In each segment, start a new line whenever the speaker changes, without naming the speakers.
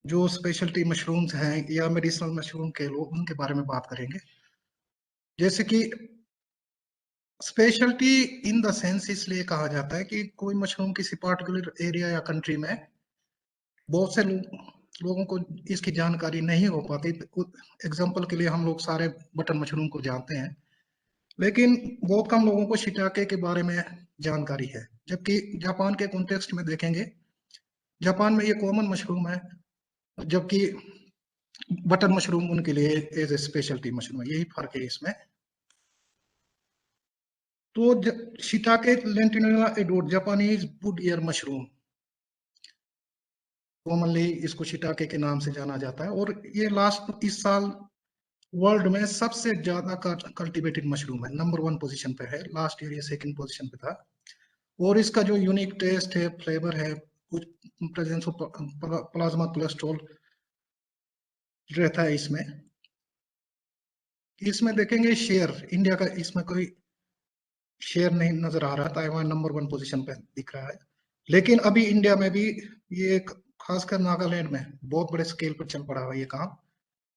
जो speciality mushrooms हैं या मेडिसिनल मशरूम के लोग उनके बारे में बात करेंगे। जैसे कि स्पेशलिटी इन द सेंस इसलिए कहा जाता है कि कोई मशरूम किसी पार्टिकुलर एरिया या कंट्री में बहुत से लोगों को इसकी जानकारी नहीं हो पाती। एग्जाम्पल के लिए हम लोग सारे बटन मशरूम को जानते हैं, लेकिन बहुत कम लोगों को शिटाके के बारे में जानकारी है। जबकि जापान के कॉन्टेक्स्ट में देखेंगे, जापान में ये कॉमन मशरूम है, जबकि बटन मशरूम उनके लिए एज ए स्पेशलिटी मशरूम है। यही फर्क है इसमें। तो shiitake lentinula edodes Japanese wood ear mushroom, commonly इसको शिटाके के नाम से जाना जाता है, और ये लास्ट इस साल वर्ल्ड में सबसे ज्यादा कल्टीवेटेड मशरूम है। नंबर 1 पोजीशन पे है। लास्ट ईयर ये सेकंड पोजीशन पे था। और इसका जो यूनिक टेस्ट है, फ्लेवर है, कुछ प्रेजेंस ऑफ प्लाज्मा कोलेस्ट्रॉल रहता है इसमें। इसमें देखेंगे शेयर, इंडिया का इसमें कोई शेयर नहीं नजर आ रहा। ताइवान नंबर 1 पोजीशन पे दिख रहा है, लेकिन अभी इंडिया में भी ये खासकर नागालैंड में बहुत बड़े स्केल पर चल पड़ा हुआ ये काम।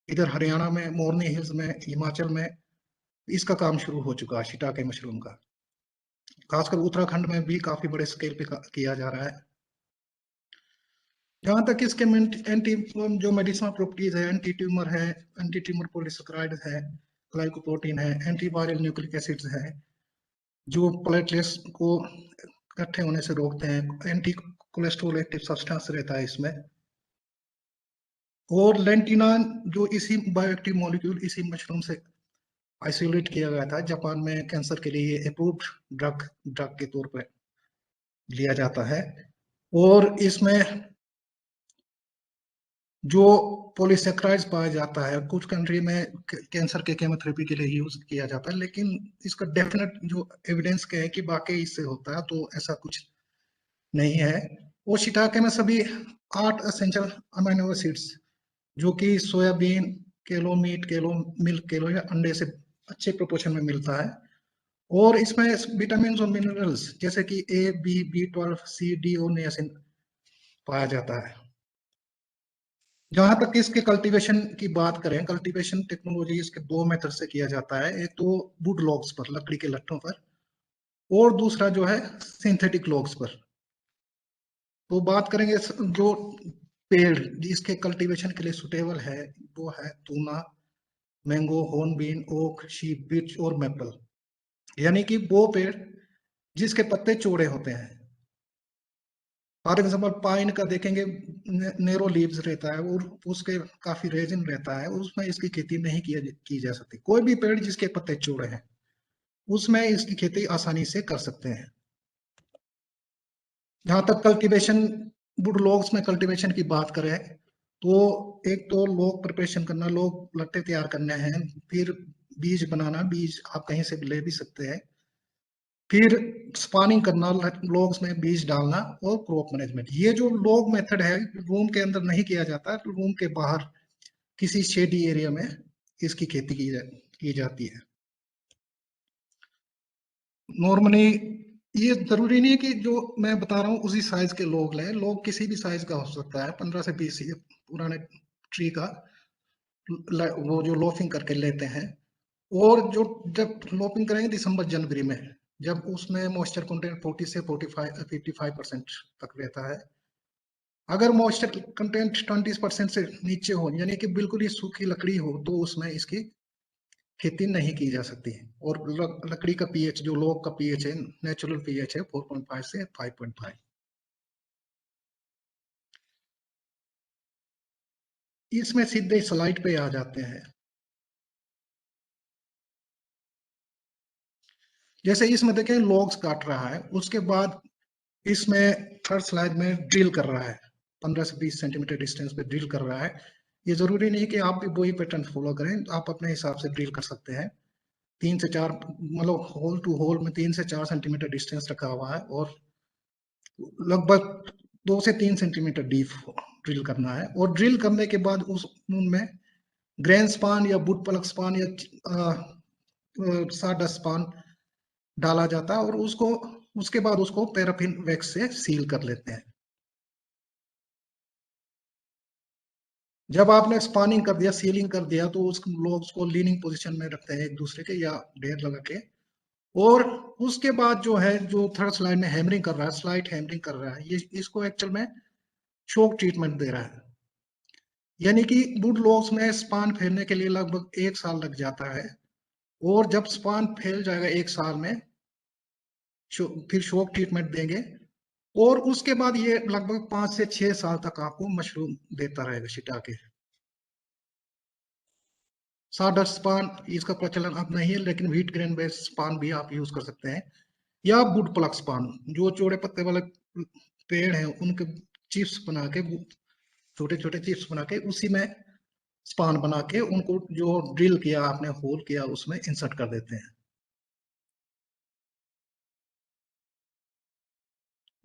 इधर हरियाणा में, मोरनी हिल्स में, हिमाचल में इसका काम शुरू हो चुका है शिटाके मशरूम का। खासकर उत्तराखंड में भी काफी बड़े स्केल पे किया जा रहा है। जहां तक इसके एंटी जो मेडिसिनल प्रॉपर्टीज है, एंटी ट्यूमर है, एंटी ट्यूमर पॉलीसेकेराइड है, ग्लाइकोप्रोटीन है, एंटीवायरल न्यूक्लिक एसिड्स है, जो प्लेटलेट्स को इकट्ठे होने से रोकते हैं, एंटी कोलेस्ट्रॉल एक्टिव सब्सटेंस रहता है इसमें। और लेंटिनान जो इसी बायोएक्टिव मॉलिक्यूल इसी मशरूम से आइसोलेट किया गया था। जापान में कैंसर के लिए अप्रूव्ड ड्रग ड्रग के तौर पर लिया जाता है। और इसमें जो पॉलीसेक्राइड्स पाया जाता है, कुछ कंट्री में कैंसर के केमोथेरेपी के लिए यूज किया जाता है, लेकिन इसका डेफिनेट जो एविडेंस क्या है कि वाकई इससे होता है, तो ऐसा कुछ नहीं है। वो शिटाके में सभी 8 एसेंशियल अमीनो एसिड्स, जो कि सोयाबीन, केलो मीट, केलो मिल्क, केलो या अंडे से अच्छे प्रोपोर्शन में मिलता है। और इसमें विटामिन और मिनरल्स जैसे कि ए, बी, B12, C, D और नियासिन पाया जाता है। जहां तक इसके कल्टीवेशन की बात करें, कल्टीवेशन टेक्नोलॉजी इसके 2 मेथड से किया जाता है। एक तो वुड लॉग्स पर, लकड़ी के लट्टों पर, और दूसरा जो है सिंथेटिक लॉग्स पर। तो बात करेंगे जो पेड़ जिसके कल्टीवेशन के लिए सुटेबल है, वो है तूना, मैंगो, हॉर्नबीन, ओक, शीप, बिर्च और मैपल। यानी कि वो पेड़ जिसके पत्ते चौड़े होते हैं। फॉर एग्जाम्पल पाइन का देखेंगे, नेरो लीव्स रहता है और उसके काफी रेजिन रहता है, उसमें इसकी खेती नहीं की जा सकती। कोई भी पेड़ जिसके पत्ते चौड़े हैं उसमें इसकी खेती आसानी से कर सकते हैं। जहां तक कल्टीवेशन, वुड लॉग्स में कल्टीवेशन की बात करें, तो एक तो लॉग प्रिपरेशन करना, लॉग लट्टे तैयार करने हैं, फिर बीज बनाना, बीज आप कहीं से भी ले भी सकते हैं, फिर स्पानिंग करना, लॉग्स में बीज डालना, और क्रॉप मैनेजमेंट। ये जो लॉग मेथड है रूम के अंदर नहीं किया जाता, रूम के बाहर किसी शेडी एरिया में इसकी खेती की जाती है। नॉर्मली ये जरूरी नहीं है कि जो मैं बता रहा हूँ उसी साइज के लोग लें, लोग किसी भी साइज का हो सकता है। 15 से 20 पुराने ट्री का वो जो लोफिंग करके लेते हैं। और जो जब लोपिंग करेंगे दिसंबर जनवरी में, जब उसमें मॉइस्चर कंटेंट 40 से 55% तक रहता है। अगर मॉइस्चर कंटेंट 20% से नीचे हो, यानी कि बिल्कुल ही सूखी लकड़ी हो, तो उसमें इसकी खेती नहीं की जा सकती है। और लकड़ी का पीएच, जो लोग का पीएच है, नेचुरल पीएच है 4.5 से 5.5। इसमें सीधे स्लाइड पे आ जाते हैं। जैसे इसमें देखें लॉग्स काट रहा है, उसके बाद इसमें थर्ड स्लाइड में ड्रिल कर रहा है, 15 से 20 सेंटीमीटर डिस्टेंस पे ड्रिल कर रहा है। ये जरूरी नहीं कि आप भी वही पैटर्न फॉलो करें, आप अपने हिसाब से ड्रिल कर सकते हैं। 3 से 4, मतलब होल टू होल में 3 से 4 सेंटीमीटर डिस्टेंस रखा हुआ है, और लगभग 2 से 3 सेंटीमीटर डीप ड्रिल करना है। और ड्रिल करने के बाद उस उनमें ग्रेन स्पान या वुड प्लग स्पान या साडस्ट स्पान डाला जाता है, और उसको उसके बाद उसको पैराफिन वैक्स से सील कर लेते हैं। जब आपने स्पानिंग कर दिया, सीलिंग कर दिया, तो उस ब्लॉक्स को लीनिंग पोजीशन में रखते हैं एक दूसरे के या ढेर लगा के, और उसके बाद जो है जो थर्ड स्लाइड में हैमरिंग कर रहा है, स्लाइड हैमरिंग कर रहा है, ये इसको एक्चुअल में शॉक ट्रीटमेंट दे रहा है। यानी कि वुड लॉग्स में स्पान फैलने के लिए लगभग 1 साल लग जाता है, और जब स्पान फैल जाएगा 1 साल में, फिर शॉक ट्रीटमेंट देंगे, और उसके बाद ये लगभग 5 से 6 साल तक आपको मशरूम देता रहेगा छिटा के। साडस्ट स्पान इसका प्रचलन अब नहीं है, लेकिन व्हीट ग्रेन बेस्ड स्पान भी आप यूज कर सकते हैं, या वुड प्लग स्पान, जो चौड़े पत्ते वाले पेड़ हैं उनके चिप्स बना के, छोटे छोटे चिप्स बना के उसी में स्पान बना के उनको जो ड्रिल किया आपने, होल किया, उसमें इंसर्ट कर देते हैं।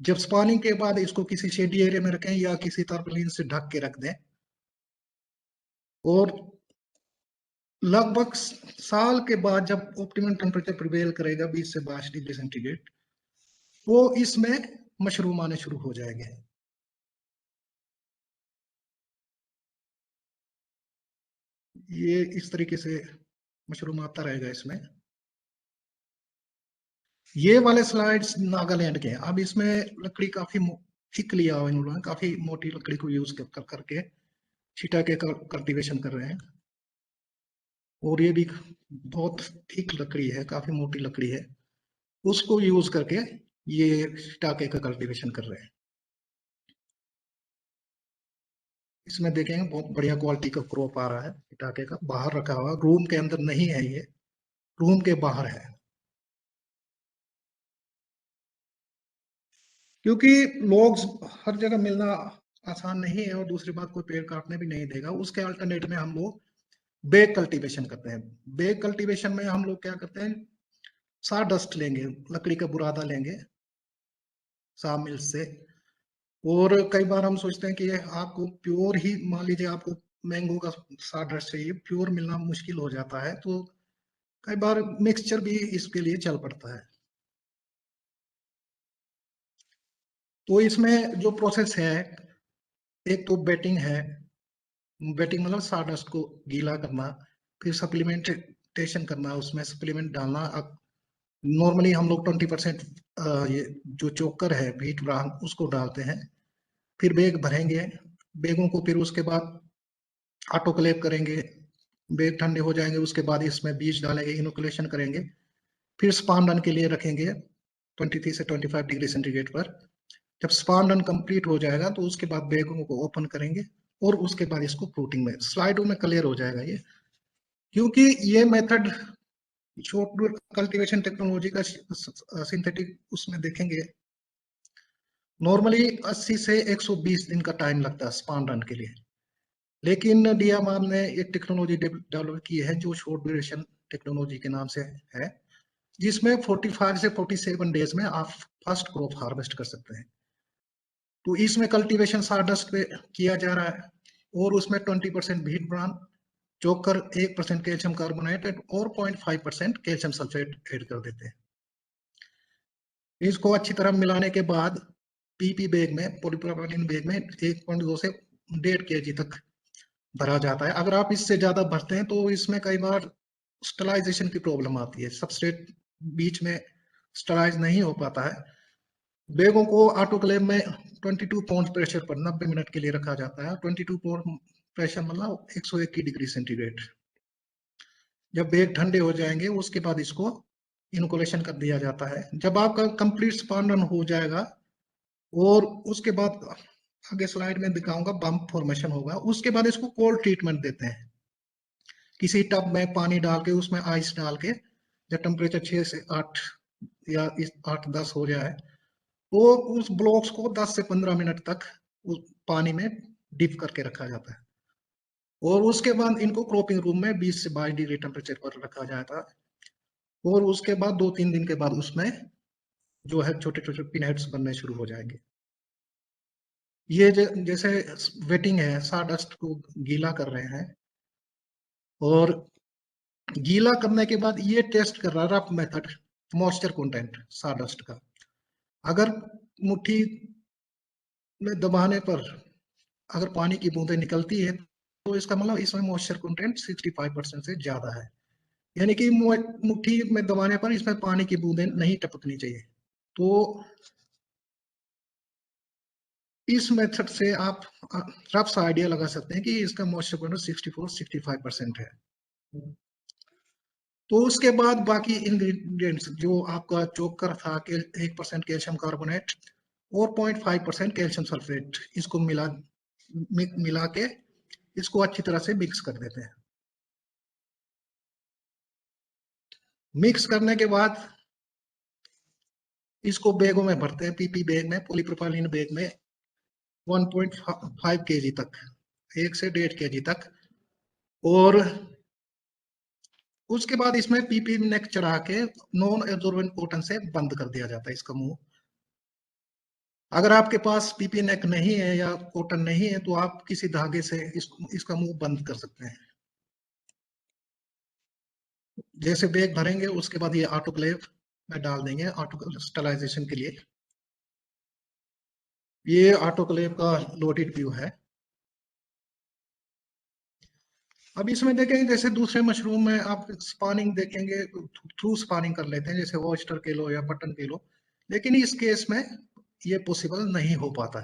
जब स्पानिंग के बाद इसको किसी शेडी एरिया में रखें या किसी तारपलिन से ढक के रख दें, और लगभग साल के बाद जब ऑप्टिमम टेम्परेचर प्रिवेल करेगा 20 से 22 डिग्री सेंटीग्रेड, वो इसमें मशरूम आने शुरू हो जाएंगे। ये इस तरीके से मशरूम आता रहेगा इसमें। ये वाले स्लाइड्स नागालैंड के हैं। अब इसमें लकड़ी काफी थिक लिया हुआ इन्होंने, काफी मोटी लकड़ी को यूज करके छिटा के कल्टीवेशन कर रहे हैं, और ये भी बहुत थिक लकड़ी है, काफी मोटी लकड़ी है, उसको यूज करके ये छिटाके का कल्टीवेशन कर रहे हैं। इसमें देखेंगे बहुत बढ़िया क्वालिटी का क्रॉप आ रहा है छिटाके का, बाहर रखा हुआ, रूम के अंदर नहीं है, ये रूम के बाहर है, क्योंकि लोग हर जगह मिलना आसान नहीं है, और दूसरी बात कोई पेड़ काटने भी नहीं देगा। उसके अल्टरनेट में हम लोग बेग कल्टीवेशन करते हैं। बेग कल्टीवेशन में हम लोग क्या करते हैं, सा डस्ट लेंगे, लकड़ी का बुरादा लेंगे सा मिल से, और कई बार हम सोचते हैं कि आपको प्योर ही, मान लीजिए आपको मैंगो का सा डस्ट चाहिए, प्योर मिलना मुश्किल हो जाता है, तो कई बार मिक्सचर भी इसके लिए चल पड़ता है। तो इसमें जो प्रोसेस है, एक तो बेटिंग है, बेटिंग मतलब साडस्ट को गीला करना, फिर सप्लीमेंटेशन करना, उसमें सप्लीमेंट डालना। अब नॉर्मली हम लोग 20% ये जो चोकर है व्हीट ब्रान उसको डालते हैं, फिर बैग भरेंगे, बैगों को फिर उसके बाद ऑटोक्लेव करेंगे, बैग ठंडे हो जाएंगे, उसके बाद इसमें बीज डालेंगे, इनोकुलेशन करेंगे, फिर स्पान रन के लिए रखेंगे 23 से 25 डिग्री सेंटीग्रेड पर। जब स्पान रन कंप्लीट हो जाएगा तो उसके बाद बैगों को ओपन करेंगे, और उसके बाद इसको फ्रूटिंग में, स्लाइडों में क्लियर हो जाएगा ये, क्योंकि ये मेथड शॉर्ट कल्टीवेशन टेक्नोलॉजी का सिंथेटिक उसमें देखेंगे, नॉर्मली 80 से 120 दिन का टाइम लगता है स्पान रन के लिए, लेकिन डीएमआर ने एक टेक्नोलॉजी डेवलप की है जो शॉर्ट ड्यूरेशन टेक्नोलॉजी के नाम से है, जिसमें 45 से 47 डेज में आप फर्स्ट क्रॉप हार्वेस्ट कर सकते हैं। तो इसमें कल्टीवेशन सारडस्ट पे किया जा रहा है, और उसमें 20% व्हीट ब्रान, चोकर 1% कैल्शियम कार्बोनेट और 0.5% कैल्शियम सल्फेट ऐड कर देते हैं। इसको अच्छी तरह मिलाने के बाद पीपी बैग में, पॉलीप्रोपाइलीन बैग में 1.2 से 1.5 kg तक भरा जाता है। अगर आप इससे ज्यादा भरते हैं तो इसमें कई बार स्टरलाइजेशन की प्रॉब्लम आती है, सबस्ट्रेट बीच में स्टरलाइज नहीं हो पाता है। बैगों को ऑटोक्लेव में 22 पाउंड प्रेशर पर 90 मिनट के लिए रखा जाता है। 22 पाउंड प्रेशर मतलब 101 डिग्री सेंटीग्रेड। जब बैग ठंडे हो जाएंगे उसके बाद इसको इनोकुलेशन कर दिया जाता है। जब आपका कंप्लीट स्पान रन हो जाएगा, और उसके बाद आगे स्लाइड में दिखाऊंगा बम्प फॉर्मेशन होगा, उसके बाद इसको कोल्ड ट्रीटमेंट देते हैं, किसी टब में पानी डाल के उसमें आइस डाल के, जब टेम्परेचर 6 से 8 या 8-10 हो जाए, तो उस ब्लॉक्स को 10 से 15 मिनट तक उस पानी में डिप करके रखा जाता है, और उसके बाद इनको क्रॉपिंग रूम में 20 से 22 डिग्री टेम्परेचर पर रखा जाता है, और उसके बाद 2-3 दिन के बाद उसमें जो है छोटे छोटे पिनहेड्स बनने शुरू हो जाएंगे। ये जैसे वेटिंग है, साडस्ट को गीला कर रहे हैं, और गीला करने के बाद ये टेस्ट कर रहा है रफ मेथड, मॉइस्चर कंटेंट साडस्ट का। अगर मुट्ठी में दबाने पर अगर पानी की बूंदें निकलती है तो इसका मतलब इसमें मॉइस्चर कंटेंट 65% से ज्यादा है, यानी कि मुट्ठी में दबाने पर इसमें पानी की बूंदें नहीं टपकनी चाहिए। तो इस मेथड से आप रफ सा आइडिया लगा सकते हैं कि इसका मॉइस्चर कंटेंट 64-65% है। तो उसके बाद बाकी इंग्रेडिएंट्स जो आपका चोकर था कि 1% कैल्शियम कार्बोनेट और 0.5% कैल्शियम सल्फेट, इसको मिला के इसको अच्छी तरह से मिक्स कर देते हैं। मिक्स करने के बाद इसको बैगों में भरते हैं, पीपी बैग में, पॉलीप्रोपाइलीन बैग में 1.5 kg तक, 1 से 1.5 kg तक। और उसके बाद इसमें पीपी नेक चढ़ा के नॉन एब्जॉर्बेंट कॉटन से बंद कर दिया जाता है इसका मुंह। अगर आपके पास पीपी नेक नहीं है या कॉटन नहीं है तो आप किसी धागे से इसका मुंह बंद कर सकते हैं। जैसे बैग भरेंगे उसके बाद ये ऑटोक्लेव में डाल देंगे ऑटो स्टरलाइजेशन के लिए। ये ऑटोक्लेव का लोडेड व्यू है। अब इसमें देखेंगे जैसे दूसरे मशरूम में आप स्पानिंग देखेंगे, थ्रू स्पानिंग कर लेते हैं जैसे ऑयस्टर के लो या बटन के लो, लेकिन इस केस में ये पॉसिबल नहीं हो पाता।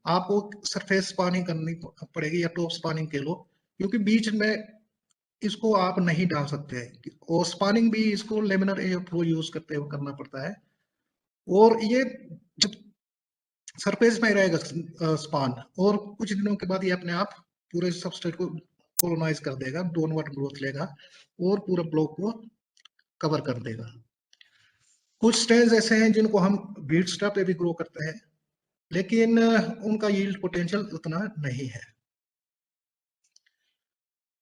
आपको सरफेस स्पानिंग करनी पड़ेगी या टॉप स्पानिंग के लो, क्योंकि बीच में इसको आप नहीं डाल सकते हैं। और स्पानिंग भी इसको लेमिनर एयरफ्लो यूज करते हुए करना पड़ता है। और ये जब सरफेस में रहेगा स्पान, और कुछ दिनों के बाद ये अपने आप पूरे सबस्ट्रेट को कोलोनाइज कर देगा, डाउनवर्ड ग्रोथ लेगा और पूरा ब्लॉक को कवर कर देगा। कुछ स्टेज ऐसे हैं जिनको हम बीट स्टॉप पे भी ग्रो करते हैं, लेकिन उनका यील्ड पोटेंशियल उतना नहीं है।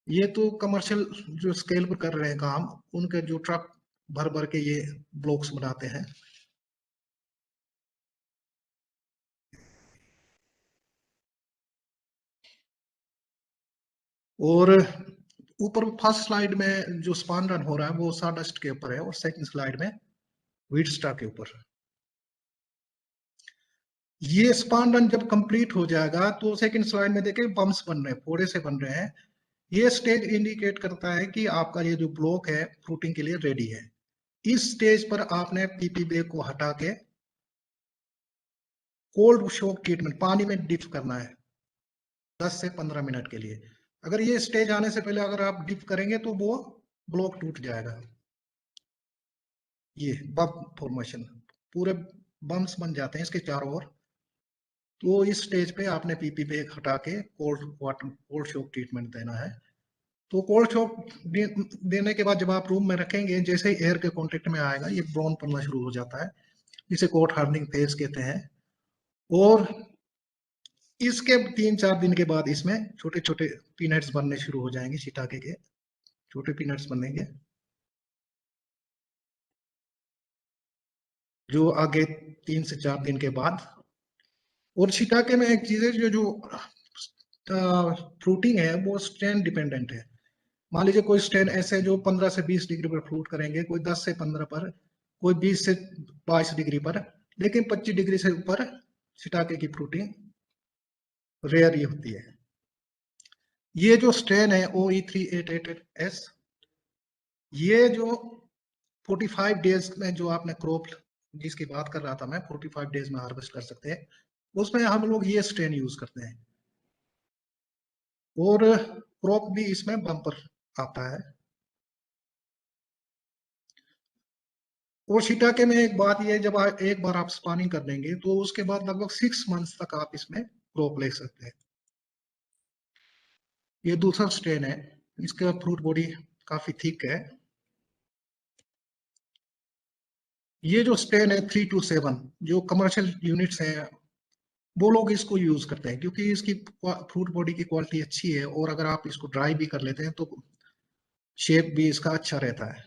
ये तो कमर्शियल जो स्केल पर कर रहे हैं काम, उनके जो ट्रक भर भर के ये ब्लॉक्स बनाते हैं। और ऊपर फर्स्ट स्लाइड में जो स्पान रन हो रहा है वो सॉडस्ट के ऊपर है, और सेकंड स्लाइड में व्हीट स्टार के ऊपर। ये स्पान रन जब कंप्लीट हो जाएगा तो सेकंड स्लाइड में देखें बम्स बन रहे हैं, फोड़े से बन रहे हैं। ये स्टेज इंडिकेट करता है कि आपका ये जो ब्लॉक है फ्रूटिंग के लिए रेडी है। इस स्टेज पर आपने पीपी बैग को हटा के कोल्ड शॉक ट्रीटमेंट पानी में डिप करना है 10 से 15 मिनट के लिए। अगर ये स्टेज आने से पहले अगर आप डिप करेंगे तो वो ब्लॉक टूट जाएगा। ये बम फॉर्मेशन, पूरे बम्स बन जाते हैं इसके चारों ओर। तो इस स्टेज पे आपने पीपी बैग हटा के कोल्ड शॉक ट्रीटमेंट देना है। तो कोल्ड शॉक देने के बाद जब आप रूम में रखेंगे, जैसे ही एयर के कांटेक्ट में आएगा ये ब्राउन पड़ना शुरू हो जाता है, इसे कोट हार्डनिंग फेज कहते हैं। और इसके 3-4 दिन के बाद इसमें छोटे छोटे पीनट्स बनने शुरू हो जाएंगे, शिटाके के छोटे पीनट्स बनेंगे, जो आगे 3 से 4 दिन के बाद। और शिटाके में एक चीज है, जो जो फ्रूटिंग है वो स्ट्रेन डिपेंडेंट है। मान लीजिए कोई स्ट्रेन ऐसे जो 15 से 20 डिग्री पर फ्रूट करेंगे, कोई 10 से 15 पर, कोई 20 से 22 डिग्री पर, लेकिन 25 डिग्री से ऊपर शिटाके की फ्रूटिंग रेयर ही होती है। ये जो स्ट्रेन है OE388S, ये जो 45 डेज में जो आपने क्रॉप जिसकी बात कर रहा था मैं, 45 डेज में हार्वेस्ट कर सकते हैं, उसमें हम लोग ये स्ट्रेन यूज करते हैं। और क्रॉप भी इसमें बम्पर आता है। और शिटाके में एक बात ये, जब एक बार आप स्पानिंग कर देंगे तो उसके बाद लगभग 6 मंथ्स तक आप इसमें क्रॉप ले सकते हैं। ये दूसरा स्ट्रेन है, इसका फ्रूट बॉडी काफी थिक है। ये जो स्ट्रेन है 327, जो कमर्शियल यूनिट्स हैं वो लोग इसको यूज करते हैं, क्योंकि इसकी फ्रूट बॉडी की क्वालिटी अच्छी है, और अगर आप इसको ड्राई भी कर लेते हैं तो शेप भी इसका अच्छा रहता है।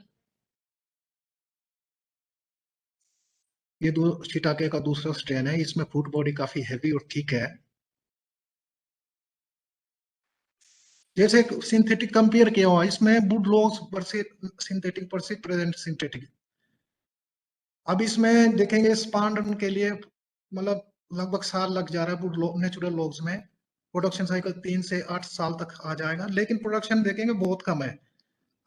ये दो शिटाके का दूसरा स्ट्रेन है, इसमें फ्रूट बॉडी काफी हैवी और थिक है। जैसे सिंथेटिक कंपेयर किया हुआ, इसमें would logs versus synthetic versus present synthetic. अब इसमें देखेंगे स्पान के लिए मतलब लगभग साल लग जा रहा है वुड नेचुरल लॉग्स में, प्रोडक्शन साइकिल 3 से 8 साल तक आ जाएगा, लेकिन प्रोडक्शन देखेंगे बहुत कम है।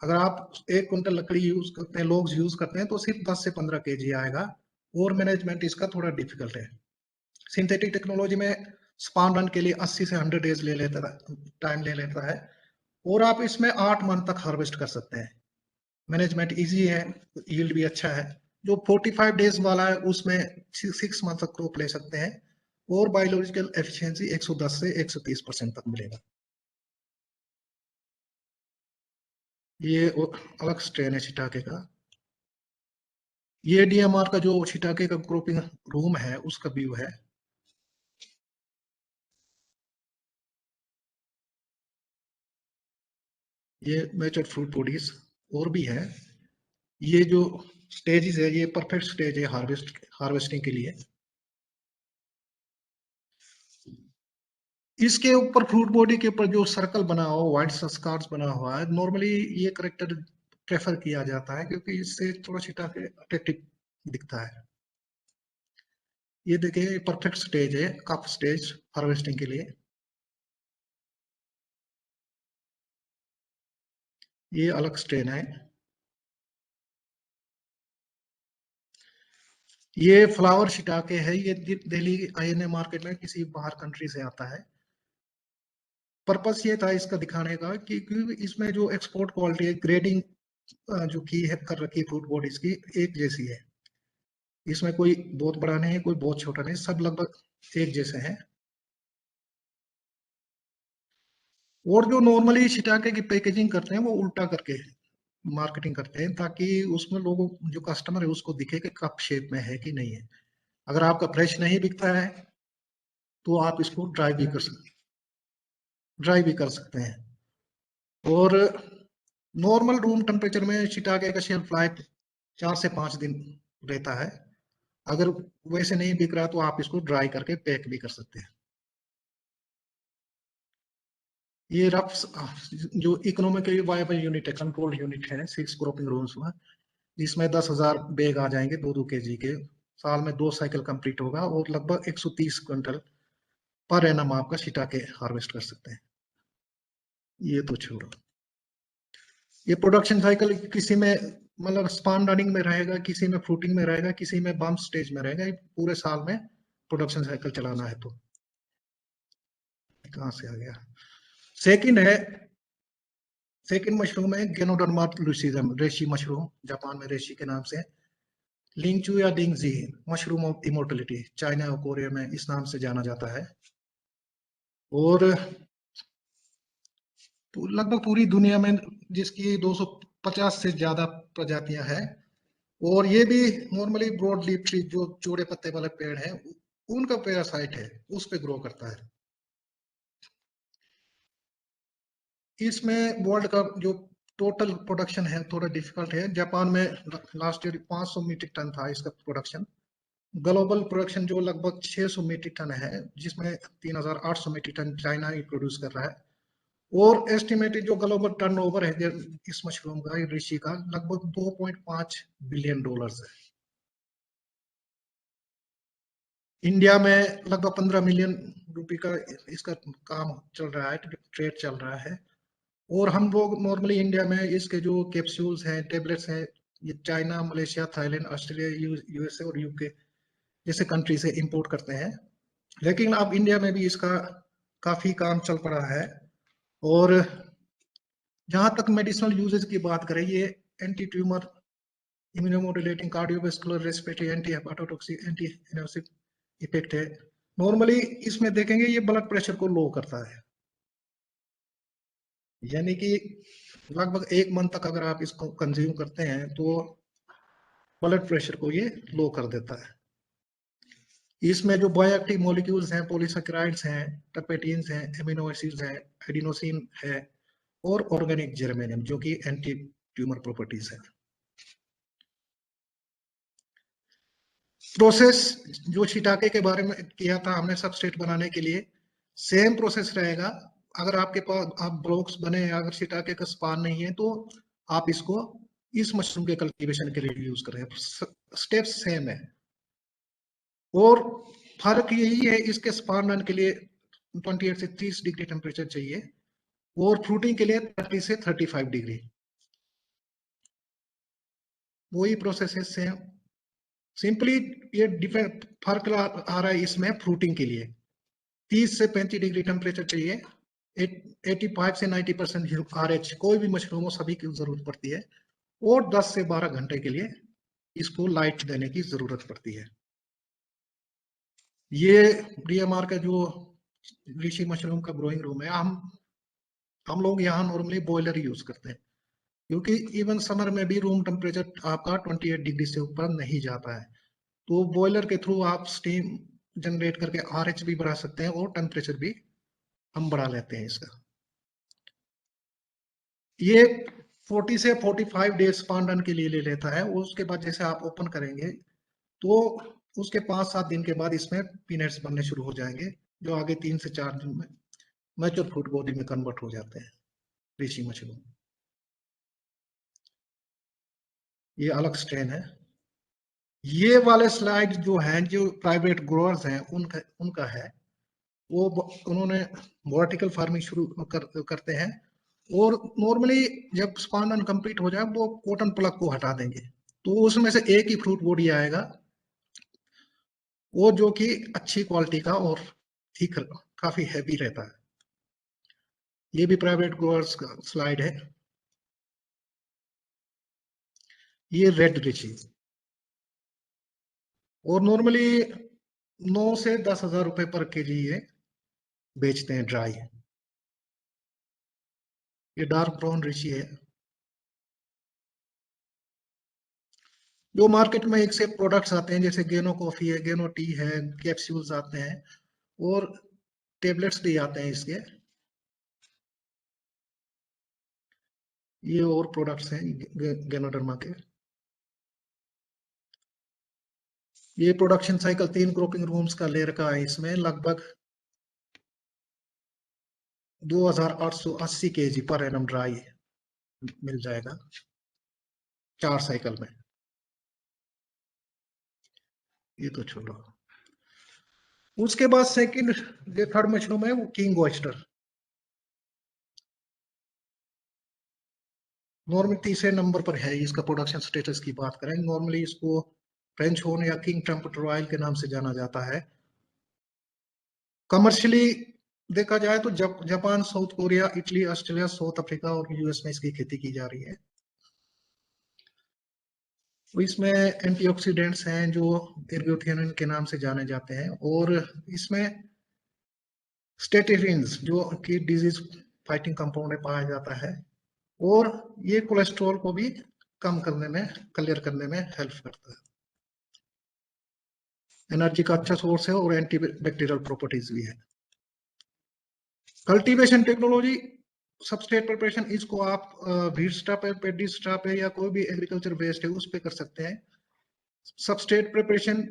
अगर आप 1 कुंटल लकड़ी यूज करते हैं, लोग यूज करते हैं, तो सिर्फ 10 से 15 केजी आएगा और मैनेजमेंट इसका थोड़ा डिफिकल्ट है। सिंथेटिक टेक्नोलॉजी में स्पान रन के लिए 80 से 100 डेज टाइम ले लेता है और आप इसमें 8 मंथ तक हार्वेस्ट कर सकते हैं। मैनेजमेंट इजी है, यील्ड भी अच्छा है। जो 45 डेज वाला है उसमें 6 मंथ तक क्रॉप ले सकते हैं और बायोलॉजिकल एफिशिएंसी 110 से 130% तक मिलेगा। ये अलग स्ट्रेन है शिटाके का। ये डीएमआर का जो शिटाके का क्रॉपिंग रूम है उसका व्यू है। ये मैच्योर्ड फ्रूट बॉडीज और भी है। ये जो स्टेजेस है ये परफेक्ट स्टेज है हार्वेस्टिंग के लिए। इसके ऊपर फ्रूट बॉडी के ऊपर जो सर्कल बना हुआ व्हाइट स्कार्स बना हुआ है, नॉर्मली ये करेक्टर प्रेफर किया जाता है क्योंकि इससे थोड़ा शिटाके अट्रैक्टिव दिखता है। ये देखिए परफेक्ट स्टेज है, कप स्टेज हार्वेस्टिंग के लिए। ये अलग स्ट्रेन है। ये फ्लावर शिटाके है, ये दिल्ली आईएनए मार्केट में किसी बाहर कंट्री से आता है। पर्पस ये था इसका दिखाने का कि इसमें जो एक्सपोर्ट क्वालिटी है, ग्रेडिंग जो की है कर रखी है फ्रूट बॉडीज की एक जैसी है। इसमें कोई बहुत बड़ा नहीं है, कोई बहुत छोटा नहीं, सब लगभग एक जैसे हैं। और जो नॉर्मली शिटाके की पैकेजिंग करते हैं वो उल्टा करके मार्केटिंग करते हैं ताकि उसमें लोगों जो कस्टमर है उसको दिखे कि कप शेप में है कि नहीं है। अगर आपका फ्रेश नहीं बिकता है तो आप इसको ड्राई भी कर सकते हैं। और नॉर्मल रूम टेम्परेचर में शिटाके का शेल्फ लाइफ 4 से 5 दिन रहता है। अगर वैसे नहीं बिक रहा तो आप इसको ड्राई करके पैक भी कर सकते हैं। ये रफ जो इकोनॉमिकली वायबल यूनिट है, कंट्रोल यूनिट है 6 क्रॉपिंग रूम्स में, जिसमें 10,000 बैग आ जाएंगे 2-2 केजी के। साल में 2 साइकिल कंप्लीट होगा और लगभग 130 क्विंटल पर एनम आपका शिटाके हार्वेस्ट कर सकते हैं। ये तो छोड़ो, ये प्रोडक्शन साइकिल किसी में मतलब स्पान रनिंग में रहेगा, किसी में फ्रूटिंग में रहेगा, किसी में बम्प स्टेज में रहेगा। ये पूरे साल में प्रोडक्शन साइकिल चलाना है तो। कहाँ से आ गया? सेकंड है, सेकंड मशरूम है गेनोडर्मा लुसीजम, रेशी मशरूम, जापान में रेशी के नाम से। लिंगचू या डिंगजी मशरूम ऑफ इमोर्टलिटी, चाइना और कोरिया में इस नाम से जाना जाता है। और लगभग पूरी दुनिया में जिसकी 250 से ज्यादा प्रजातियां हैं। और ये भी नॉर्मली ब्रॉड लीफ ट्री जो चौड़े पत्ते वाले पेड़ है उनका पैरासाइट है, उस पे ग्रो करता है। इसमें वर्ल्ड का जो टोटल प्रोडक्शन है थोड़ा डिफिकल्ट है। जापान में लास्ट ईयर 500 मीट्रिक टन था इसका प्रोडक्शन। ग्लोबल प्रोडक्शन जो लगभग 600 मीट्रिक टन है, जिसमें 3,800 मीट्रिक टन चाइना ही प्रोड्यूस कर रहा है। और एस्टिमेटेड जो ग्लोबल टर्नओवर है इस मशरूम का, ऋषि का, लगभग $2.5 बिलियन है। इंडिया में लगभग 15 मिलियन रुपए का इसका काम चल रहा है, ट्रेड चल रहा है। और हम लोग नॉर्मली इंडिया में इसके जो कैप्सूल्स हैं, टेबलेट्स हैं, ये China, Malaysia, Thailand, Australia, USA और यूके जैसे कंट्री से इंपोर्ट करते हैं। लेकिन अब इंडिया में भी इसका काफी काम चल पड़ा है। और जहां तक मेडिसिनल यूजेज की बात करें, ये anti tumour, immunomodulating, cardiovascular, respiratory, anti hepatotoxic, anti energic effect है। नॉर्मली इसमें देखेंगे ये ब्लड प्रेशर को लो करता है, यानी कि लगभग 1 मंथ तक अगर आप इसको कंज्यूम करते हैं तो ब्लड प्रेशर को ये लो कर देता है। इसमें जो बायोएक्टिव मॉलिक्यूल्स हैं, पॉलीसैकेराइड्स हैं, टर्पेटिन्स हैं, एमिनो एसिड्स हैं, एडिनोसिन है और ऑर्गेनिक जर्मेनियम जो कि एंटी ट्यूमर प्रॉपर्टीज है। प्रोसेस जो शिटाके के बारे में किया था हमने सबस्ट्रेट बनाने के लिए, सेम प्रोसेस रहेगा। अगर आपके पास आप ब्लॉक्स बने, अगर शिटाके का स्पान नहीं है तो आप इसको इस मशरूम के कल्टीवेशन के लिए यूज करें, स्टेप्स सेम है। और फर्क यही है इसके स्पान रन के लिए 28 से 30 डिग्री टेम्परेचर चाहिए, और फ्रूटिंग के लिए 30 से 35 डिग्री। वही प्रोसेस है सेम, सिंपली ये डिफरेंट फर्क आ रहा है इसमें। फ्रूटिंग के लिए 30 से 35 डिग्री टेम्परेचर चाहिए, 85 से 90% RH, कोई भी मशरूम हो सभी की जरूरत पड़ती है, और 10 से 12 घंटे के लिए इसको लाइट देने की जरूरत पड़ती है। ये DMR का जो ऋषि मशरूम का ग्रोइंग रूम है, हम लोग यहाँ नॉर्मली बॉयलर यूज करते हैं, क्योंकि इवन समर में भी रूम टेम्परेचर आपका 28 डिग्री से ऊपर नहीं जाता है। तो बॉयलर के थ्रू आप स्टीम जनरेट करके RH भी बढ़ा सकते हैं, और टेम्परेचर भी हम बढ़ा लेते हैं इसका। ये 40 से 45 डेज स्पान के लिए ले लेता है। उसके बाद जैसे आप ओपन करेंगे तो उसके 5-7 दिन के बाद इसमें पीनट्स बनने शुरू हो जाएंगे, जो आगे 3 से 4 दिन में मैच्योर फ्रूट बॉडी में कन्वर्ट हो जाते हैं ऋषि मशरूम। ये अलग स्ट्रेन है। ये वाले स्लाइड जो हैं, जो प्राइवेट ग्रोअर्स हैं उनका है, वो उन्होंने वर्टिकल फार्मिंग शुरू करते हैं, और नॉर्मली जब स्पान कंप्लीट हो जाए वो कॉटन प्लग को हटा देंगे, तो उसमें से एक ही फ्रूट बॉडी आएगा, वो जो कि अच्छी क्वालिटी का और थिक काफी हैवी रहता है। ये भी प्राइवेट ग्रोअर्स का स्लाइड है। ये रेड ऋषि, और नॉर्मली 9 से 10,000 रुपए पर केजी ये बेचते हैं ड्राई। ये डार्क ब्राउन ऋषि है। जो मार्केट में एक से प्रोडक्ट्स आते हैं, जैसे गेनो कॉफी है, गेनो टी है, कैप्सूल्स आते हैं, और टेबलेट्स भी आते हैं इसके। ये और प्रोडक्ट्स हैं गेनोडर्मा के। ये प्रोडक्शन साइकिल 3 क्रॉपिंग रूम्स का ले रखा है, इसमें लगभग 2880 केजी पर एनम ड्राई मिल जाएगा 4 साइकिल में। ये तो छोड़ो। उसके बाद सेकंड जो थर्ड मशरूम है वो किंग ऑयस्टर। नॉर्मली तीसरे नंबर पर है इसका प्रोडक्शन स्टेटस की बात करें। नॉर्मली इसको फ्रेंच होन या किंग टेम्परेचर ऑयल के नाम से जाना जाता है। कमर्शियली देखा जाए तो Japan, south Korea, Italy, Australia, south Africa और US में इसकी खेती की जा रही है। तो इसमें एंटीऑक्सीडेंट्स हैं जो एर्गोथेनिन के नाम से जाने जाते हैं, और इसमें स्टेटिरिन्स जो कि डिजीज फाइटिंग कंपाउंड में पाया जाता है, और ये कोलेस्ट्रॉल को भी कम करने में, क्लियर करने में हेल्प करता है। एनर्जी का अच्छा सोर्स है, और एंटी बैक्टीरियल प्रॉपर्टीज भी है। कल्टीवेशन टेक्नोलॉजी, सबस्ट्रेट प्रिपरेशन, इसको आप व्हीट स्टॉप है, पेडी स्टॉप है, या कोई भी एग्रीकल्चर वेस्ट है उस पे कर सकते हैं। सबस्ट्रेट प्रिपरेशन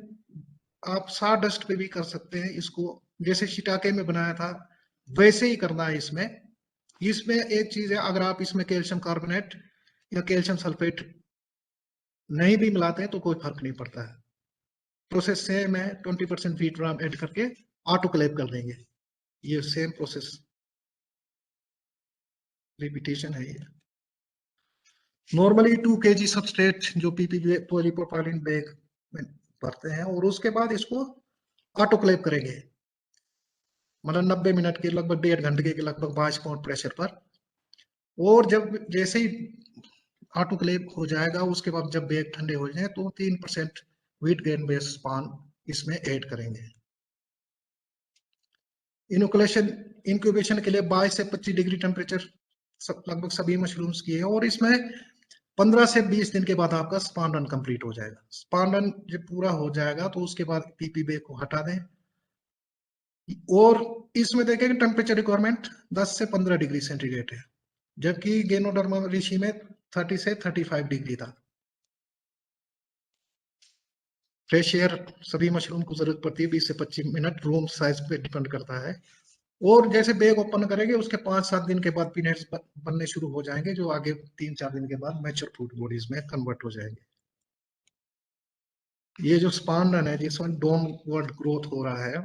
आप साडस्ट पे भी कर सकते हैं। इसको जैसे शिटाके में बनाया था वैसे ही करना है इसमें। इसमें एक चीज है, अगर आप इसमें कैल्शियम कार्बोनेट या कैल्शियम सल्फेट नहीं भी मिलाते हैं तो कोई फर्क नहीं पड़ता है। प्रोसेस सेम है, 20% वीट ग्राम ऐड करके ऑटोक्लेव कर देंगे। ये सेम प्रोसेस रिपीटेशन है ये। नॉर्मली 2 kg सबस्ट्रेट जो PP पॉलीप्रोपाइलीन बैग में भरते हैं, और उसके बाद इसको ऑटोक्लेव करेंगे, मतलब 90 मिनट के लगभग 1.5 घंटे के लगभग 22 पाउंड प्रेशर पर। और जब जैसे ही ऑटोक्लेव हो जाएगा उसके बाद जब बैग ठंडे हो जाए तो 3% व्हीट ग्रेन बेस्ड स्पान इसमें ऐड करेंगे। इनोकुलेशन इंक्यूबेशन के लिए 22 से 25 डिग्री टेम्परेचर लगभग सभी मशरूम्स की है, और इसमें 15 से 20 दिन के बाद आपका स्पान रन कंप्लीट हो जाएगा। स्पान रन जब पूरा हो जाएगा तो उसके बाद PP बैग को हटा दें, और इसमें देखें टेम्परेचर रिक्वायरमेंट 10 से 15 डिग्री सेंटीग्रेड है, जबकि गेनोडर्मा ऋषि में 30 से 35 डिग्री था। फ्रेश एयर सभी मशरूम को जरूरत पड़ती है 20 से 25 मिनट, रूम साइज पे डिपेंड करता है। और जैसे बैग ओपन करेंगे उसके 5-7 दिन के बाद पीनट्स बनने शुरू हो जाएंगे, जो आगे 3-4 दिन के बाद मैच्योर फ्रूट बॉडीज में कन्वर्ट हो जाएंगे। ये जो स्पान रन है जिसमें डोम वर्ड ग्रोथ हो रहा है,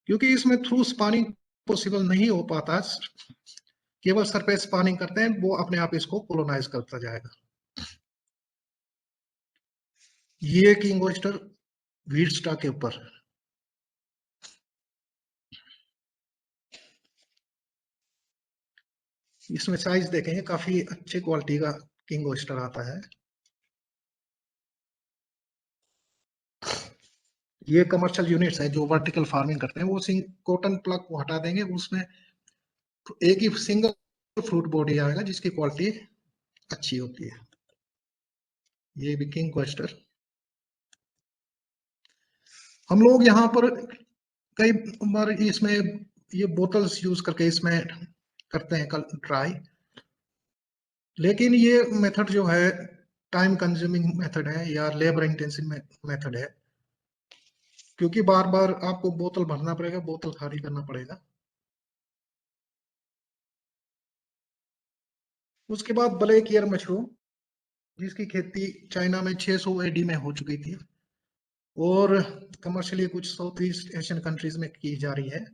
क्योंकि इसमें थ्रू स्पॉनिंग पॉसिबल नहीं हो पाता, केवल सरफेस स्पॉनिंग करते हैं, वो अपने आप इसको कोलोनाइज करता जाएगा। ये किंग ऑयस्टर व्हीटस्टा के ऊपर। इसमें साइज देखेंगे, काफी अच्छे क्वालिटी का किंग ऑयस्टर आता है। ये कमर्शियल यूनिट्स है जो वर्टिकल फार्मिंग करते हैं, वो कॉटन प्लग को हटा देंगे, उसमें एक ही सिंगल फ्रूट बॉडी आएगा जिसकी क्वालिटी अच्छी होती है। ये भी किंग ऑयस्टर। हम लोग यहाँ पर कई बार इसमें ये बोतल्स यूज करके इसमें करते हैं ट्राई, लेकिन ये मेथड जो है टाइम कंज्यूमिंग मेथड है या लेबर इंटेंसिव मेथड है, क्योंकि बार बार आपको बोतल भरना पड़ेगा, बोतल खाली करना पड़ेगा। उसके बाद ब्लैक ईयर मशरूम, जिसकी खेती चाइना में 600 एडी में हो चुकी थी और कमर्शियली कुछ साउथ ईस्ट एशियन कंट्रीज में की जा रही है।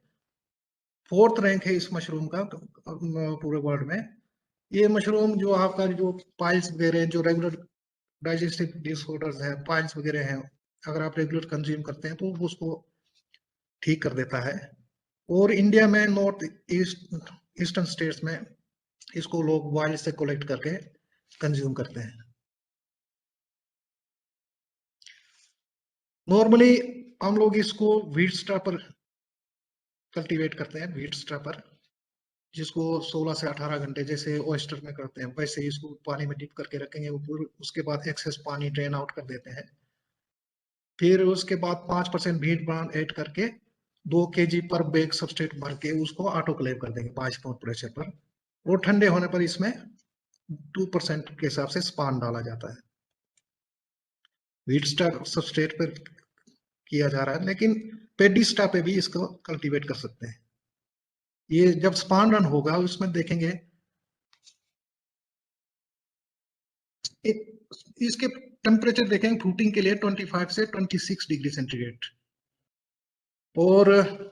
4th रैंक है इस मशरूम का पूरे वर्ल्ड में। ये मशरूम जो आपका जो पाइल्स वगैरह, जो रेगुलर डाइजेस्टिव डिसऑर्डर्स है, पाइल्स वगैरह हैं, अगर आप रेगुलर कंज्यूम करते हैं तो उसको ठीक कर देता है। और इंडिया में नॉर्थ ईस्टर्न स्टेट्स में इसको लोग वाइल्ड से कलेक्ट करके कंज्यूम करते हैं। नॉर्मली हम लोग इसको व्हीटस्टा पर कल्टीवेट करते हैं, व्हीटस्टा पर, जिसको 16 से 18 घंटे जैसे ऑयस्टर में करते हैं वैसे इसको पानी में डिप करके रखेंगे ऊपर, उसके बाद एक्सेस पानी ड्रेन आउट कर देते हैं। फिर उसके बाद 5% वीट ब्रांड ऐड करके 2 kg पर बैग सबस्ट्रेट भर के उसको ऑटोक्लेव कर देंगे 22 पाउंड प्रेशर पर, और ठंडे होने पर इसमें 2% के हिसाब से स्पान डाला जाता है। व्हीटस्टा सबस्ट्रेट पर किया जा रहा है, लेकिन पेडिस्टा पे भी इसको कल्टीवेट कर सकते हैं। ये जब स्पान रन होगा उसमें देखेंगे इसके टेम्परेचर देखेंगे फ्रूटिंग के लिए 25 से 26 डिग्री सेंटीग्रेड, और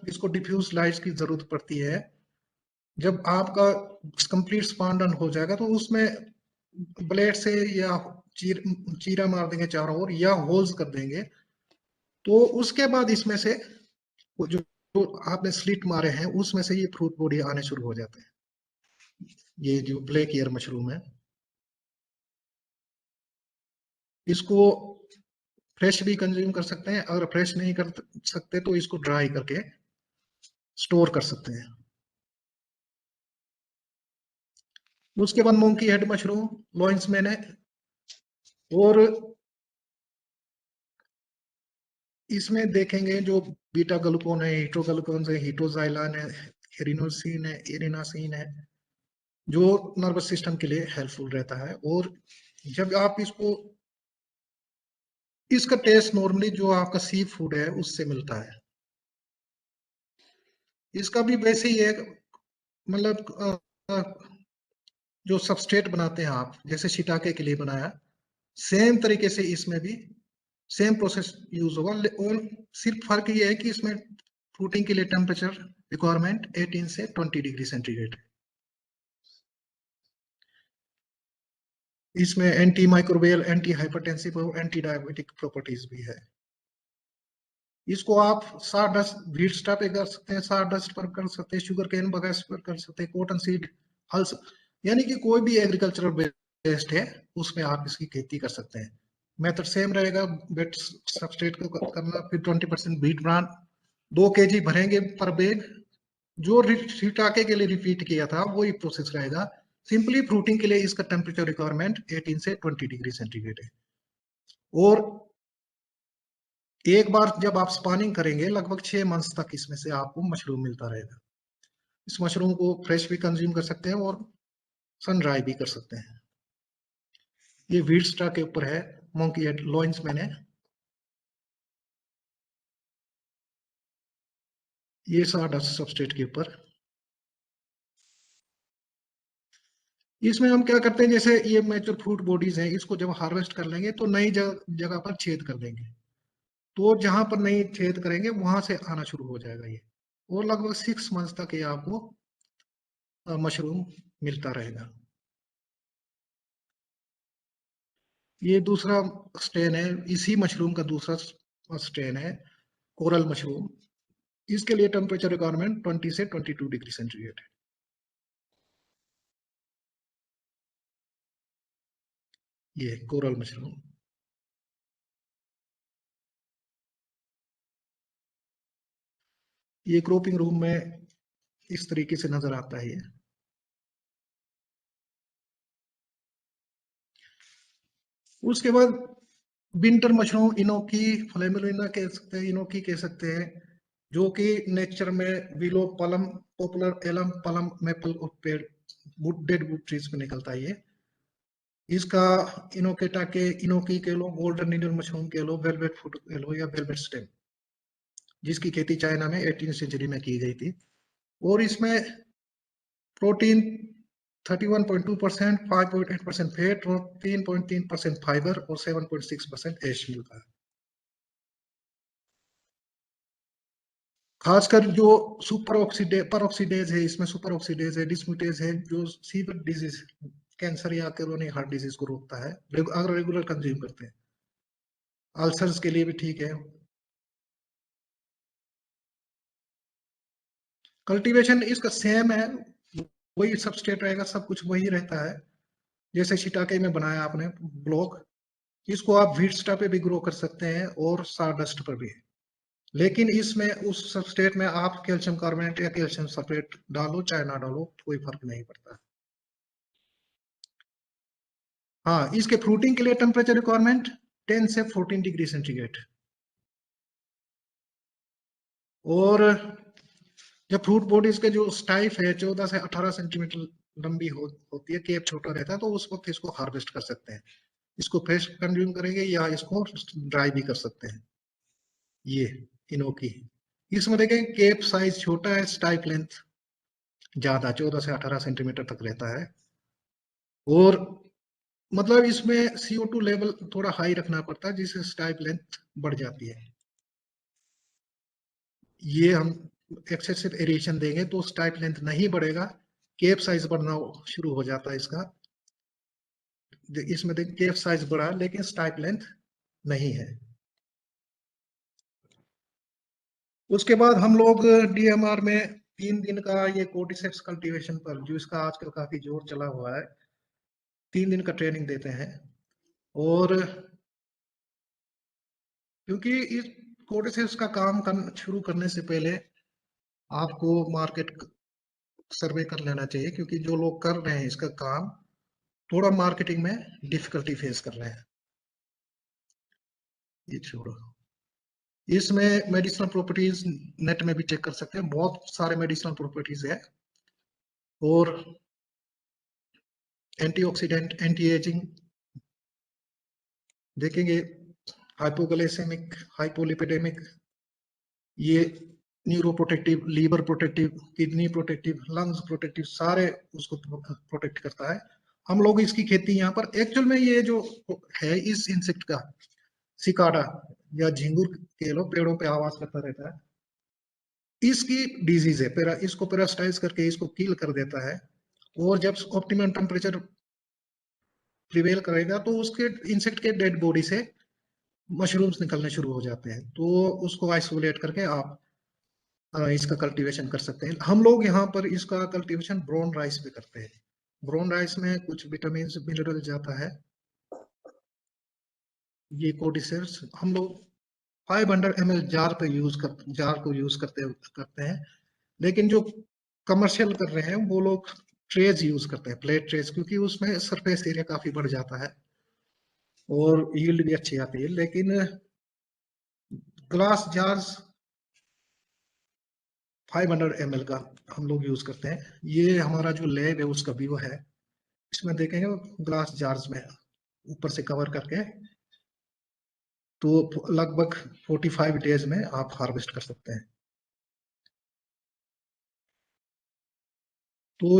इसको डिफ्यूज लाइट की जरूरत पड़ती है। जब आपका कंप्लीट स्पान रन हो जाएगा तो उसमें ब्लेड से या चीरा मार देंगे चारों ओर या होल्स कर देंगे, तो उसके बाद इसमें से जो आपने स्लिट मारे हैं उसमें से ये फ्रूट बॉडी आने शुरू हो जाते हैं। ये जो ब्लैक ईयर मशरूम है, इसको फ्रेश भी कंज्यूम कर सकते हैं, अगर फ्रेश नहीं कर सकते तो इसको ड्राई करके स्टोर कर सकते हैं। उसके बाद monkey head mushroom, lion's man है, और इसमें देखेंगे जो बीटा ग्लूकोन है, हीट्रोग्लूकोन है, हीटोजाइलान है, हेरिनोसिन है, एरिनासिन है, जो नर्वस सिस्टम के लिए हेल्पफुल रहता है। और जब आप इसका टेस्ट नॉर्मली जो आपका सी फूड है उससे मिलता है। इसका भी वैसे ही है, मतलब जो सबस्ट्रेट बनाते हैं आप, जैसे शिटाके के लिए बनाया, सेम तरीके से इसमें भी सेम प्रोसेस यूज होगा, और सिर्फ फर्क ये है कि इसमें फ्रूटिंग के लिए टेम्परेचर रिक्वायरमेंट 18 से 20 डिग्री सेंटीग्रेड। इसमें एंटी माइक्रोबियल, एंटी हाइपरटेंसिव और एंटी डायबिटिक प्रॉपर्टीज भी है। इसको आप सारडस्ट व्हीटस्टा पे कर सकते हैं, सारडस्ट पर कर सकते हैं, शुगर केन बगैस पर कर सकते हैं, कॉटन सीड, हल्स, यानी कि कोई भी एग्रीकल्चरल बेस्ड है उसमें आप इसकी खेती कर सकते हैं। मेथड सेम रहेगा, बेट सबस्ट्रेट को करना, फिर 20% व्हीट ब्रांड 2 kg भरेंगे पर बैग, जो छिटाके के लिए रिपीट किया था वही प्रोसेस रहेगा। सिंपली फ्रूटिंग के लिए इसका टेम्परेचर रिक्वायरमेंट 18 से 20 डिग्री सेंटीग्रेड है। और एक बार जब आप स्पानिंग करेंगे लगभग 6 मंथ्स तक इसमें से आपको मशरूम मिलता रहेगा। इस मशरूम को फ्रेश भी कंज्यूम कर सकते हैं और सन ड्राई भी कर सकते हैं। ये व्हीटस्टा के ऊपर है, मोंकी हेड लॉइंस मैन है। ये सारडस्ट सबस्ट्रेट के ऊपर। इसमें हम क्या करते हैं, जैसे ये मैच्योर फ्रूट बॉडीज हैं, इसको जब हार्वेस्ट कर लेंगे तो नई जगह पर छेद कर देंगे, तो जहां पर नई छेद करेंगे वहां से आना शुरू हो जाएगा ये। और लगभग 6 मंथ तक ये आपको मशरूम मिलता रहेगा। ये दूसरा स्ट्रेन है, इसी मशरूम का दूसरा स्ट्रेन है, कोरल मशरूम। इसके लिए टेम्परेचर रिक्वायरमेंट 20 से 22 डिग्री सेंटीग्रेड है। ये कोरल मशरूम। ये क्रॉपिंग रूम में इस तरीके से नजर आता है। ये उसके बाद विंटर मशरूम इनोकी फ्लेमिलिना कह सकते हैं, इनोकी कह सकते हैं, जो कि नेचर में विलो पलम पॉपुलर एलम पलम मेपल पेड़ वुड डेड वुड ट्रीज में निकलता है। ये इसका इनोकेटा के इनोकी कह लो, गोल्डन नीडल मशरूम कह लो, वेलवेट फूड कह लो, या वेलवेट स्टेम, जिसकी खेती चाइना में 18वीं सेंचुरी में की गई थी। और इसमें प्रोटीन 31.2%, 5.8% फैट और 3.3% फाइबर और 7.6% एश मिलता है। खासकर जो सुपर ऑक्सीडेज पर ऑक्सीडेज है, इसमें सुपर ऑक्सीडेज है, डिस्म्यूटेज है, जो सीवर डिजीज कैंसर या क्रोनिक हार्ट डिजीज को रोकता है अगर रेगुलर कंज्यूम करते हैं। अल्सर्स के लिए भी ठीक है। कल्टीवेशन इसका सेम है, वही सबस्ट्रेट रहेगा, सब कुछ वही रहता है। जैसे शिटाके में बनाया आपने ब्लॉक, इसको आप व्हीटस्टा पे भी ग्रो कर सकते हैं और सारडस्ट पर भी। लेकिन इसमें उस सबस्ट्रेट में आप कैल्शियम कार्बोनेट या कैल्शियम सल्फेट डालो चाहे ना डालो, कोई फर्क नहीं पड़ता। हाँ, इसके फ्रूटिंग के लिए टेम्परेचर रिक्वायरमेंट 10 से 14 डिग्री सेंटीग्रेड। और जब फ्रूट बॉडी इसके जो स्टाइफ है 14 से 18 सेंटीमीटर लंबी होती है, केप छोटा रहता है, तो उस वक्त इसको हार्वेस्ट कर सकते हैं। इसको फ्रेश कंज्यूम करेंगे या इसको ड्राई भी कर सकते हैं। ये इनोकी, इसमें देखें केप साइज छोटा है, स्टाइप लेंथ ज्यादा 14 से 18 सेंटीमीटर तक रहता है। और मतलब इसमें CO2 लेवल थोड़ा हाई रखना पड़ता है, जिससे स्टाइप लेंथ बढ़ जाती है। ये हम एक्सेसिव एरेशन देंगे तो स्टाइप लेंथ नहीं बढ़ेगा, केप साइज बढ़ना शुरू हो जाता है इसका। इसमें देखिए केप साइज बढ़ा लेकिन स्टाइप लेंथ नहीं है। उसके बाद हम लोग DMR में 3 दिन का ये कोर्डिसेप्स कल्टीवेशन पर, जो इसका आजकल काफी जोर चला हुआ है, 3 दिन का ट्रेनिंग देते हैं। और क्योंकि इस कोर्डिसेप्स का काम शुरू करने से पहले आपको मार्केट सर्वे कर लेना चाहिए, क्योंकि जो लोग कर रहे हैं इसका काम थोड़ा मार्केटिंग में डिफिकल्टी फेस कर रहे हैं। ये छोड़ो, इसमें मेडिसिनल प्रॉपर्टीज नेट में भी चेक कर सकते हैं, बहुत सारे मेडिसिनल प्रॉपर्टीज है। और एंटीऑक्सीडेंट, एंटी एजिंग देखेंगे, हाइपोग्लाइसेमिक, हाइपोलिपिडेमिक, ये neuro protective, liver protective, kidney protective, lungs protective, सारे उसको प्रोटेक्ट करता है। हम लोग इसकी खेती यहाँ पर एक्चुअल में ये जो है इस इंसेक्ट का, सिकाडा या झिंगुर कह लो, पेड़ों पे आवाज करता रहता है, इसकी डिजीज है। इसको पेरास्टाइज करके इसको किल कर देता है। और जब ऑप्टिमम टेम्परेचर प्रिवेल करेगा तो उसके इंसेक्ट के डेड बॉडी से मशरूम्स निकलने शुरू हो जाते हैं, तो उसको आइसोलेट करके आप इसका कल्टीवेशन कर सकते हैं। हम लोग यहाँ पर इसका कल्टीवेशन ब्राउन राइस पे करते हैं। ब्राउन राइस में कुछ विटामिन मिनरल जाता है। ये कोर्डिसेप्स हम लोग 500 ml जार को यूज करते हैं। लेकिन जो कमर्शियल कर रहे हैं वो लोग ट्रेज यूज करते हैं, प्लेट ट्रेज, क्योंकि उसमें सरफेस एरिया काफी बढ़ जाता है और यील्ड भी अच्छी आती है। लेकिन ग्लास जार्स 500 ml का हम लोग यूज करते हैं। ये हमारा जो लैब है उसका व्यू है, इसमें देखेंगे ग्लास जार्स में ऊपर से कवर करके, तो लगभग 45 डेज में आप हार्वेस्ट कर सकते हैं। तो